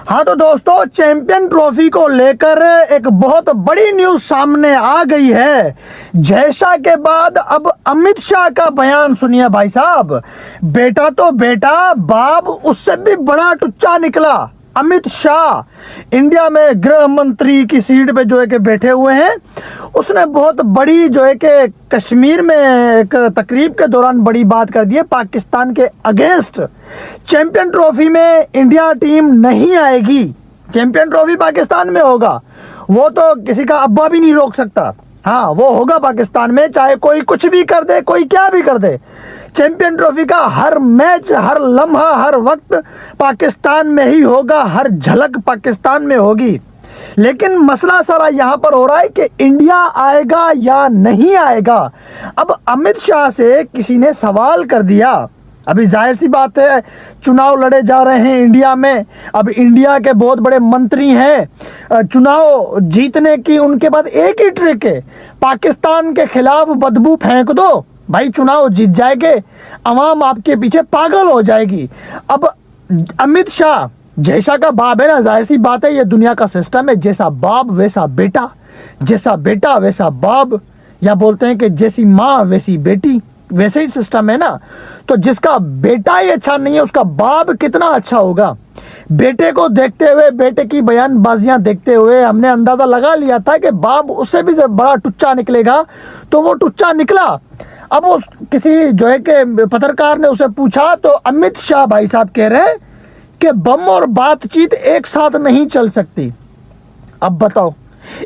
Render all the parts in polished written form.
हाँ तो दोस्तों, चैंपियन ट्रॉफी को लेकर एक बहुत बड़ी न्यूज सामने आ गई है। जय शाह के बाद अब अमित शाह का बयान सुनिए भाई साहब। बेटा तो बेटा, बाप उससे भी बड़ा टुच्चा निकला। अमित शाह इंडिया में गृह मंत्री की सीट पे जो है कि बैठे हुए हैं। उसने बहुत बड़ी जो है कि कश्मीर में एक तकरीब के दौरान बड़ी बात कर दी है पाकिस्तान के अगेंस्ट। चैंपियन ट्रॉफी में इंडिया टीम नहीं आएगी, चैंपियन ट्रॉफी पाकिस्तान में होगा। वो तो किसी का अब्बा भी नहीं रोक सकता। हाँ, वो होगा पाकिस्तान में, चाहे कोई कुछ भी कर दे, कोई क्या भी कर दे। चैंपियन ट्रॉफी का हर मैच, हर लम्हा, हर वक्त पाकिस्तान में ही होगा, हर झलक पाकिस्तान में होगी। लेकिन मसला सारा यहाँ पर हो रहा है कि इंडिया आएगा या नहीं आएगा। अब अमित शाह से किसी ने सवाल कर दिया। अभी जाहिर सी बात है, चुनाव लड़े जा रहे हैं इंडिया में। अब इंडिया के बहुत बड़े मंत्री हैं। चुनाव जीतने की उनके पास एक ही ट्रिक है, पाकिस्तान के खिलाफ बदबू फेंक दो, भाई चुनाव जीत जाएंगे, अवाम आपके पीछे पागल हो जाएगी। अब अमित शाह जय शाह का बाप है ना, जाहिर सी बात है, ये दुनिया का सिस्टम है, जैसा बाप वैसा बेटा, जैसा बेटा वैसा बाप, या बोलते हैं कि जैसी माँ वैसी बेटी, वैसे ही सिस्टम है ना। तो जिसका बेटा ही अच्छा नहीं है, उसका बाप कितना अच्छा होगा। बेटे को देखते हुए, बेटे की बयानबाजियां देखते हुए हमने अंदाजा लगा लिया था कि बाप उससे भी बड़ा टुच्चा निकलेगा, तो वो टुच्चा निकला। अब उस किसी जो है कि पत्रकार ने उसे पूछा, तो अमित शाह भाई साहब कह रहे हैं कि बम और बातचीत एक साथ नहीं चल सकती। अब बताओ,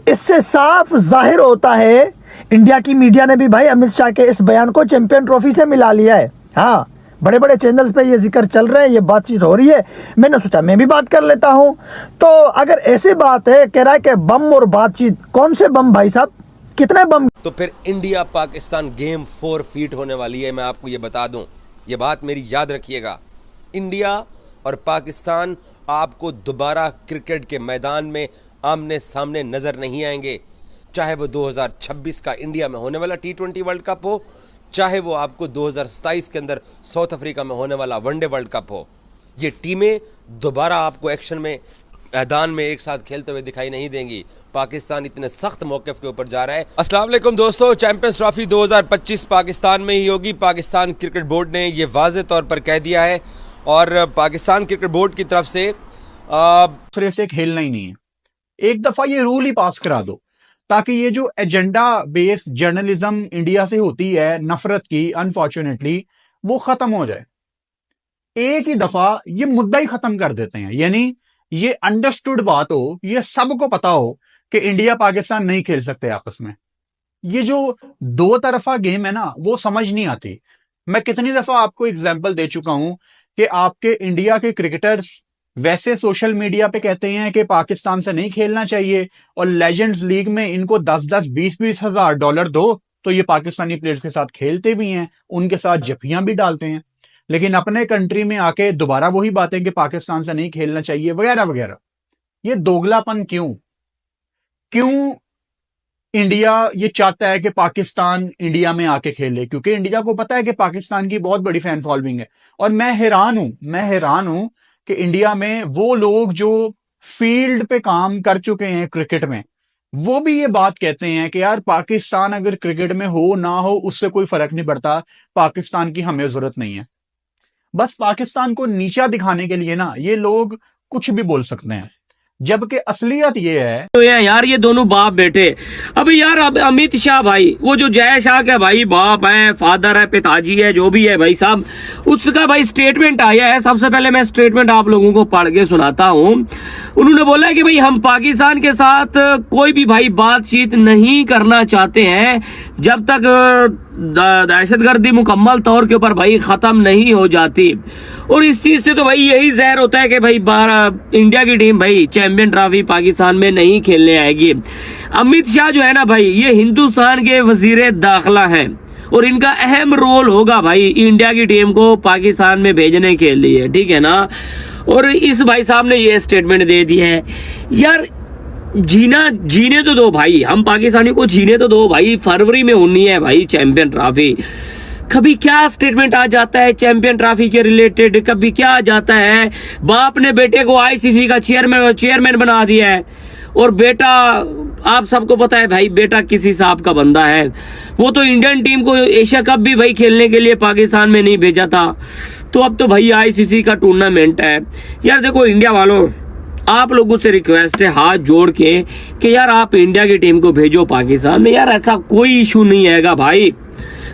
इससे साफ जाहिर होता है, इंडिया की मीडिया ने भी भाई अमित शाह के इस बयान को चैंपियन ट्रॉफी से मिला लिया है। हाँ, बड़े बड़े चैनल्स पे ये जिक्र चल रहे हैं, ये बातचीत हो रही है। मैंने सोचा मैं भी बात कर लेता हूं। तो अगर ऐसी बात है, कह रहा है कि बम और बातचीत, कौन से बम भाई साहब, कितने बम? तो फिर इंडिया पाकिस्तान गेम 4 फीट होने वाली है। मैं आपको ये बता दूं, ये बात मेरी याद रखिएगा। इंडिया और पाकिस्तान आपको दोबारा क्रिकेट के मैदान में आमने सामने नजर नहीं आएंगे, चाहे वो 2026 का इंडिया में होने वाला T20 वर्ल्ड कप हो, चाहे वो आपको 2027 के अंदर साउथ अफ्रीका में होने वाला वनडे वर्ल्ड कप हो। ये टीमें दोबारा आपको एक्शन में मैदान में एक साथ खेलते हुए दिखाई नहीं देंगी। पाकिस्तान इतने सख्त मौक़िफ़ के ऊपर जा रहा है। अस्सलाम वालेकुम दोस्तों, चैंपियंस ट्रॉफी 2025 पाकिस्तान में ही होगी। पाकिस्तान क्रिकेट बोर्ड ने ये वाज़े तौर पर कह दिया है, और पाकिस्तान क्रिकेट बोर्ड की तरफ से दूसरे से खेलना ही नहीं है। एक दफा ये रूल ही पास करा दो, ताकि ये जो एजेंडा बेस्ड जर्नलिज्म इंडिया से होती है नफरत की, अनफॉर्चुनेटली वो खत्म हो जाए। एक ही दफा ये मुद्दा ही खत्म कर देते हैं। यानी ये अंडरस्टूड बात हो, ये सबको पता हो कि इंडिया पाकिस्तान नहीं खेल सकते आपस में। ये जो दो तरफा गेम है ना, वो समझ नहीं आती। मैं कितनी दफा आपको एग्जाम्पल दे चुका हूं कि आपके इंडिया के क्रिकेटर्स वैसे सोशल मीडिया पे कहते हैं कि पाकिस्तान से नहीं खेलना चाहिए, और लेजेंड्स लीग में इनको 10-10, 20-20 हजार डॉलर दो तो ये पाकिस्तानी प्लेयर्स के साथ खेलते भी हैं, उनके साथ जफियां भी डालते हैं। लेकिन अपने कंट्री में आके दोबारा वही बातें कि पाकिस्तान से नहीं खेलना चाहिए वगैरह वगैरह। ये दोगलापन क्यों क्यों इंडिया ये चाहता है कि पाकिस्तान इंडिया में आके खेले? क्योंकि इंडिया को पता है कि पाकिस्तान की बहुत बड़ी फैन फॉलोइंग है। और मैं हैरान हूं कि इंडिया में वो लोग जो फील्ड पे काम कर चुके हैं क्रिकेट में, वो भी ये बात कहते हैं कि यार पाकिस्तान अगर क्रिकेट में हो ना हो उससे कोई फर्क नहीं पड़ता, पाकिस्तान की हमें जरूरत नहीं है। बस पाकिस्तान को नीचा दिखाने के लिए ना ये लोग कुछ भी बोल सकते हैं, जबकि असलियत ये है तो यार ये दोनों बाप बेटे। अभी यार अब अमित शाह भाई, वो जो जय शाह के भाई बाप है, फादर है, पिताजी है, जो भी है भाई साहब, उसका भाई स्टेटमेंट आया है। सबसे पहले मैं स्टेटमेंट आप लोगों को पढ़ के सुनाता हूँ। उन्होंने बोला है कि भाई हम पाकिस्तान के साथ कोई भी भाई बातचीत नहीं करना चाहते हैं जब तक दहशतगर्दी मुकम्मल तौर के ऊपर भाई खत्म नहीं हो जाती। और इस चीज से तो भाई यही ज़ाहिर होता है कि भाई इंडिया की टीम भाई चैंपियन ट्रॉफी पाकिस्तान में नहीं खेलने आएगी। अमित शाह जो है ना भाई, ये हिंदुस्तान के वजीर दाखिला हैं, और इनका अहम रोल होगा भाई इंडिया की टीम को पाकिस्तान में भेजने के लिए, ठीक है ना। और इस भाई साहब ने ये स्टेटमेंट दे दिया है। यार जीने तो दो भाई, हम पाकिस्तानी को जीने तो दो भाई। फरवरी में होनी है भाई चैंपियन ट्रॉफी। कभी क्या स्टेटमेंट आ जाता है चैंपियन ट्रॉफी के रिलेटेड, कभी क्या आ जाता है बाप ने बेटे को आईसीसी का चेयरमैन बना दिया है, और बेटा आप सबको पता है भाई बेटा किस हिसाब का बंदा है। वो तो इंडियन टीम को एशिया कप भी भाई खेलने के लिए पाकिस्तान में नहीं भेजा था, तो अब तो भाई आईसीसी का टूर्नामेंट है। यार देखो इंडिया वालों, आप लोगों से रिक्वेस्ट है हाथ जोड़ के कि यार आप इंडिया की टीम को भेजो पाकिस्तान में। यार ऐसा कोई इशू नहीं आएगा भाई।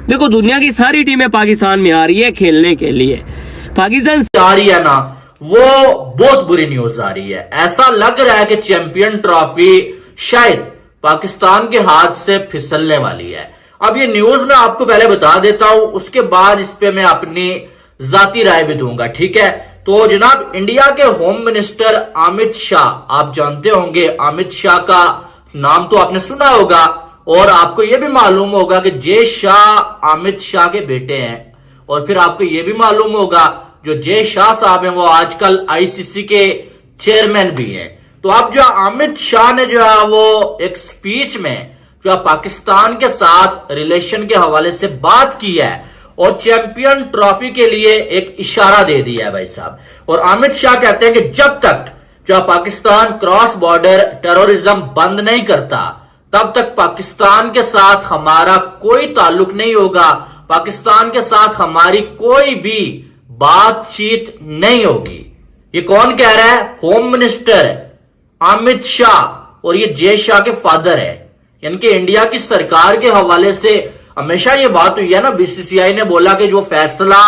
देखो दुनिया की सारी टीमें पाकिस्तान में आ रही है खेलने के लिए, पाकिस्तान आ रही है ना, वो बहुत बुरी न्यूज आ रही है। ऐसा लग रहा है कि चैंपियन ट्रॉफी शायद पाकिस्तान के हाथ से फिसलने वाली है। अब ये न्यूज मैं आपको पहले बता देता हूं, उसके बाद इस पे मैं अपनी जाती राय भी दूंगा, ठीक है। तो जनाब, इंडिया के होम मिनिस्टर अमित शाह, आप जानते होंगे अमित शाह का नाम तो आपने सुना होगा, और आपको यह भी मालूम होगा कि जय शाह अमित शाह के बेटे हैं, और फिर आपको यह भी मालूम होगा जो जय शाह साहब हैं वो आजकल आईसीसी के चेयरमैन भी हैं। तो अब जो अमित शाह ने जो है वो एक स्पीच में जो पाकिस्तान के साथ रिलेशन के हवाले से बात की है और चैंपियन ट्रॉफी के लिए एक इशारा दे दिया है भाई साहब। और अमित शाह कहते हैं कि जब तक जो पाकिस्तान क्रॉस बॉर्डर टेररिज्म बंद नहीं करता तब तक पाकिस्तान के साथ हमारा कोई ताल्लुक नहीं होगा, पाकिस्तान के साथ हमारी कोई भी बातचीत नहीं होगी। ये कौन कह रहा है? होम मिनिस्टर अमित शाह, और ये जय शाह के फादर है। यानी कि इंडिया की सरकार के हवाले से हमेशा ये बात हुई है ना, बीसीसीआई ने बोला कि जो फैसला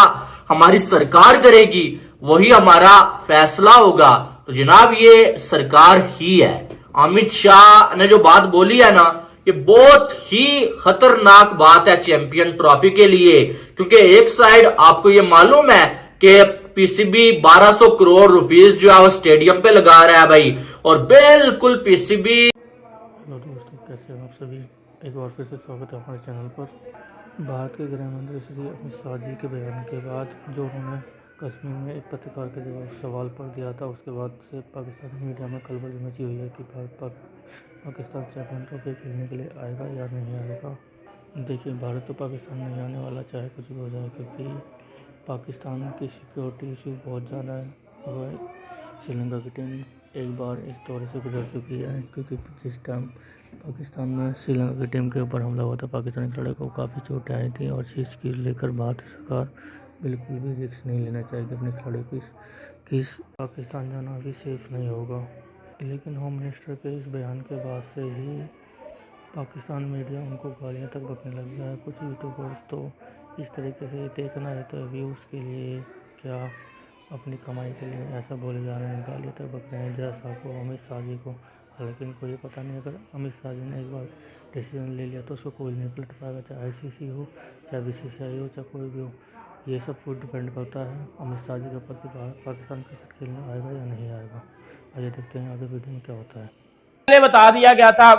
हमारी सरकार करेगी वही हमारा फैसला होगा। तो जनाब ये सरकार ही है। अमित शाह ने जो बात बोली है ना, ये बहुत ही खतरनाक बात है चैंपियन ट्रॉफी के लिए, क्योंकि एक साइड आपको ये मालूम है कि पीसीबी 1200 करोड़ रुपीस जो है वो स्टेडियम पे लगा रहा है भाई, और बिल्कुल पीसीबी। हेलो दोस्तों, कैसे हैं आप सभी? एक बार फिर से स्वागत है हमारे चैनल पर। भारत के गृह मंत्री श्री अमित शाह जी के बयान के बाद जो उन्होंने कश्मीर में एक पत्रकार के जवाब सवाल पर दिया था, उसके बाद से पाकिस्तानी मीडिया में खलबली मची हुई है कि पाकिस्तान चैंपियन ट्रॉफी खेलने के लिए आएगा या नहीं आएगा। देखिए, भारत तो पाकिस्तान नहीं आने वाला चाहे कुछ भी हो जाए, क्योंकि पाकिस्तान की सिक्योरिटी इशू बहुत ज़्यादा है। और श्रीलंका की टीम एक बार इस दौरे से गुजर चुकी है, क्योंकि जिस टाइम पाकिस्तान में श्रीलंका की टीम के ऊपर हमला हुआ था, पाकिस्तानी खिलाड़ी को काफ़ी चोटें आई थी, और इस चीज़ की लेकर भारत सरकार बिल्कुल भी रिस्क नहीं लेना चाहिए अपने खिलाड़ी की पाकिस्तान जाना अभी सेफ नहीं होगा। लेकिन होम मिनिस्टर के इस बयान के बाद से ही पाकिस्तान मीडिया उनको गालियाँ तक बकने लग गया है। कुछ यूट्यूबर्स तो इस तरीके से देखना है तो व्यूज़ के लिए क्या अपनी कमाई के लिए ऐसा बोले जा रहे हैं, गालियाँ तक बक रहे हैं जय शाह को, अमित शाह जी को। हालांकि इनको ये पता नहीं, अगर अमित शाह जी ने एक बार डिसीजन ले लिया तो उसको कोई नहीं पलट पाएगा, चाहे आईसीसी हो, चाहे बीसीसीआई हो, चाहे कोई भी हो। ये सब फुल डिपेंड करता है अमित शाह जी के ऊपर कि पाकिस्तान क्रिकेट खेलने आएगा या नहीं आएगा। आइए देखते हैं आगे वीडियो में क्या होता है। पहले बता दिया गया था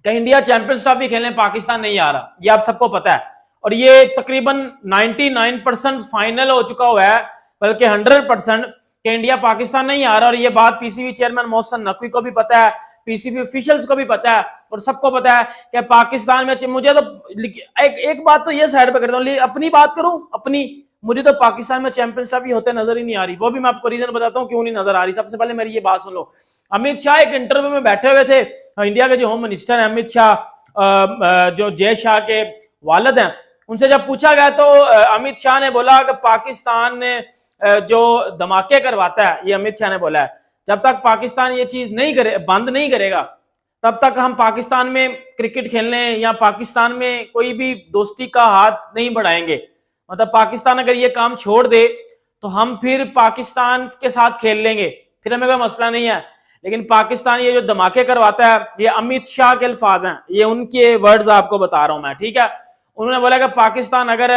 कि इंडिया चैंपियंस ट्रॉफी खेलने पाकिस्तान नहीं आ रहा, ये आप सबको पता है, और ये तकरीबन 99% फाइनल हो चुका हुआ है, बल्कि 100% कि इंडिया पाकिस्तान नहीं आ रहा। और ये बात पीसीबी चेयरमैन मोहसिन नकवी को भी पता है, पीसीबी ऑफिशियल्स को भी पता है, और सबको पता है कि पाकिस्तान में मुझे तो एक बात तो ये साइड पे करता हूँ, अपनी बात करूं अपनी, मुझे तो पाकिस्तान में चैंपियंस ट्रॉफी होते नजर ही नहीं आ रही। वो भी मैं आपको रीजन बताता हूँ क्यों नहीं नजर आ रही। सबसे पहले मेरी ये बात सुन लो। अमित शाह एक इंटरव्यू में बैठे हुए थे, इंडिया के जो होम मिनिस्टर है अमित शाह, जो जय शाह के वालिद हैं, उनसे जब पूछा गया तो अमित शाह ने बोला कि पाकिस्तान ने जो धमाके करवाता है, ये अमित शाह ने बोला है, जब तक पाकिस्तान ये चीज नहीं करे, बंद नहीं करेगा, तब तक हम पाकिस्तान में क्रिकेट खेलने या पाकिस्तान में कोई भी दोस्ती का हाथ नहीं बढ़ाएंगे। मतलब पाकिस्तान अगर ये काम छोड़ दे तो हम फिर पाकिस्तान के साथ खेल लेंगे, फिर हमें कोई मसला नहीं है। लेकिन पाकिस्तान ये जो धमाके करवाता है, ये अमित शाह के अल्फाज हैं, ये उनके वर्ड्स आपको बता रहा हूं मैं, ठीक है। उन्होंने बोला कि पाकिस्तान अगर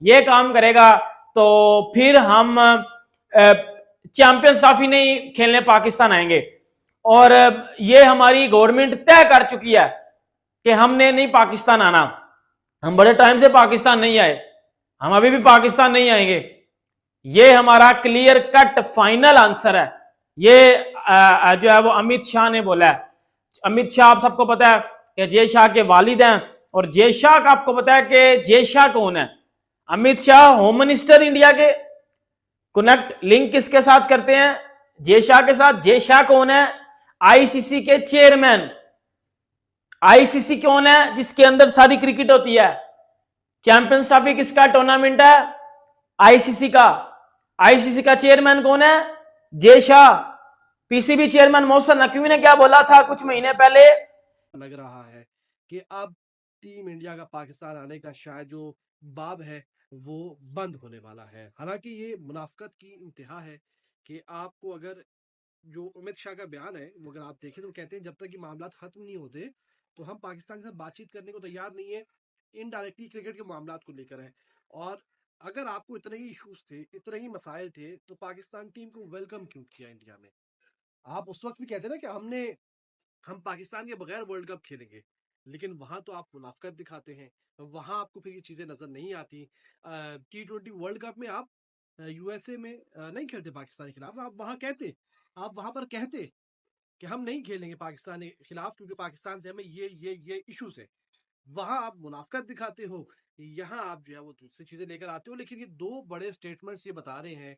ये काम करेगा तो फिर हम चैंपियंस ट्रॉफी नहीं खेलने पाकिस्तान आएंगे। और ये हमारी गवर्नमेंट तय कर चुकी है कि हमने नहीं पाकिस्तान आना। हम बड़े टाइम से पाकिस्तान नहीं आए, हम अभी भी पाकिस्तान नहीं आएंगे। ये हमारा क्लियर कट फाइनल आंसर है। ये जो है वो अमित शाह ने बोला है। अमित शाह आप सबको पता है कि जय शाह के वालिद हैं, और जय शाह का आपको पता है कि जय शाह कौन है। Amit Shah home minister India के, कनेक्ट लिंक किसके साथ करते हैं? जय शाह के साथ। जय शाह कौन है? आईसीसी के चेयरमैन। आईसीसी कौन है? जिसके अंदर सारी क्रिकेट होती है। चैंपियंस ट्रॉफी किसका टूर्नामेंट है? आईसीसी का। आईसीसी का चेयरमैन कौन है? जय शाह। पीसीबी चेयरमैन मोहसिन नकवी ने क्या बोला था कुछ महीने पहले? लग रहा है कि अब टीम इंडिया का पाकिस्तान आने का शायद जो बाब है वो बंद होने वाला है। हालांकि ये मुनाफकत की इंतहा है कि आपको अगर जो अमित शाह का बयान है वो अगर आप देखें तो कहते हैं जब तक ये मामला खत्म नहीं होते तो हम पाकिस्तान के साथ बातचीत करने को तैयार नहीं है। इनडायरेक्टली क्रिकेट के मामला को लेकर है। और अगर आपको इतने ही इश्यूज थे, इतने ही मसाइल थे, तो पाकिस्तान टीम को वेलकम क्यों किया इंडिया में? आप उस वक्त भी कहते ना कि हम पाकिस्तान के बगैर वर्ल्ड कप खेलेंगे, लेकिन वहां तो आप मुनाफकत दिखाते हैं। वहां आपको फिर ये चीजें नजर नहीं आती। T20 वर्ल्ड कप में आप यूएसए में नहीं खेलते पाकिस्तान के खिलाफ। आप वहां पर कहते कि हम नहीं खेलेंगे पाकिस्तान के खिलाफ क्योंकि पाकिस्तान से हमें ये इश्यूज है। वहां आप मुनाफकत दिखाते हो, यहाँ आप जो है वो दूसरी चीजें लेकर आते हो। लेकिन ये दो बड़े स्टेटमेंट्स ये बता रहे हैं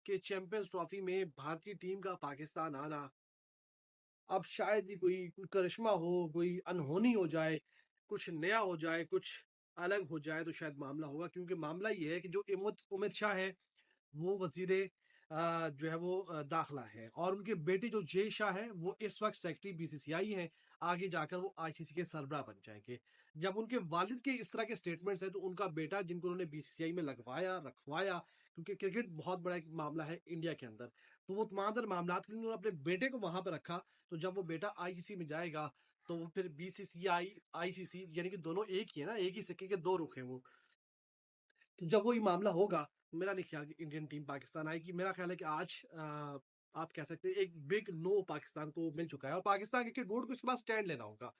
कि चैंपियंस ट्रॉफी में भारतीय टीम का पाकिस्तान आना अब शायद ही कोई करिश्मा हो, कोई अनहोनी हो जाए, कुछ नया हो जाए, कुछ अलग हो जाए तो शायद मामला होगा। क्योंकि मामला ये है कि जो उमित शाह है वो वजीर जो है वो दाखिला है और उनके बेटे जो जय शाह है वो इस वक्त सेक्रेटरी बीसीसीआई है। आगे जाकर वो आईसीसी के सरबराह बन जाएंगे। जब उनके वालिद के इस तरह के स्टेटमेंट्स हैं तो उनका बेटा जिनको उन्होंने बीसीसीआई में लगवाया रखवाया, क्योंकि क्रिकेट बहुत बड़ा एक मामला है इंडिया के अंदर, तो वो तमाम तरह मामला के लिए उन्होंने अपने बेटे को वहां पर रखा। तो जब वो बेटा आईसीसी में जाएगा तो वो फिर बीसीसीआई आईसीसी यानी कि दोनों एक ही है ना, एक ही सिक्के के दो रुख हैं वो। तो जब वो ये मामला होगा मेरा नहीं ख्याल कि इंडियन टीम पाकिस्तान आएगी। मेरा ख्याल है कि आज आप कह सकते हैं एक बिग नो पाकिस्तान को मिल चुका है और पाकिस्तान क्रिकेट बोर्ड को इसके बाद स्टैंड लेना होगा।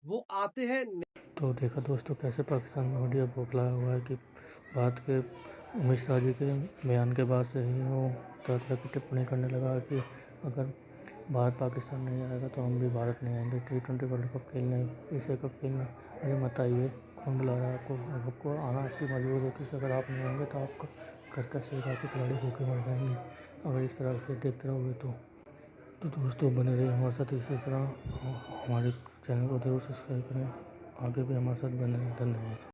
वो आते हैं। तो देखा दोस्तों कैसे पाकिस्तान में मीडिया बौखलाया हुआ है कि भारत के अमित शाह जी के बयान के बाद से ही वो तरह तरह की टिप्पणी करने लगा कि अगर भारत पाकिस्तान नहीं आएगा तो हम भी भारत नहीं आएंगे T20 वर्ल्ड कप खेलने, एशिया कप खेलने। अरे बताइए कौन बुला रहा है आपको? आपको आना आपकी मजबूरी है क्योंकि अगर आप नहीं आएंगे तो आपका घर कैसे आपके खिलाड़ी भूखे मर जाएंगे अगर इस तरह से देखते रहोगे तो दोस्तों बने रहिए हमारे साथ इसी तरह। हमारे चैनल को जरूर सब्सक्राइब करें, आगे भी हमारे साथ बने रहें। धन्यवाद।